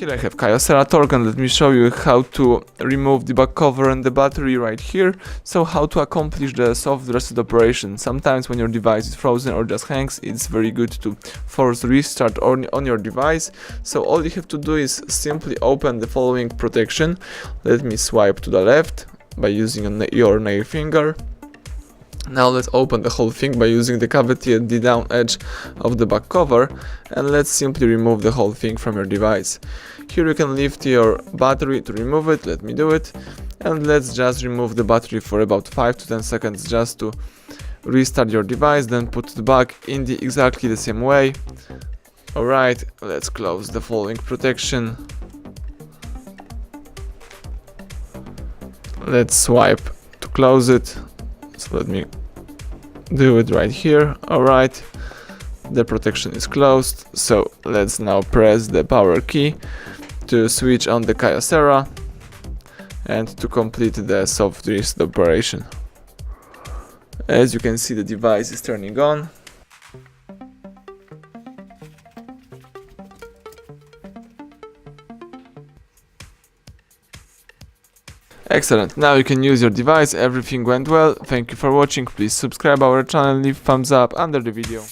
Here I have KYOCERA Torque, and let me show you how to remove the back cover and the battery right here. So how to accomplish the soft reset operation. Sometimes when your device is frozen or just hangs, it's very good to force restart on your device. So all you have to do is simply open the following protection. Let me swipe to the left by using your nail finger. Now let's open the whole thing by using the cavity at the down edge of the back cover, and let's simply remove the whole thing from your device. Here you can lift your battery to remove it. Let me do it, and let's just remove the battery for about 5 to 10 seconds just to restart your device, then put it back in exactly the same way. Alright, let's close the following protection. Let's swipe to close it. So let me do it right here. Alright, the protection is closed. So let's now press the power key to switch on the KYOCERA and to complete the soft reset operation. As you can see, the device is turning on. Excellent, now you can use your device. Everything went well. Thank you for watching. Please subscribe our channel, leave thumbs up under the video.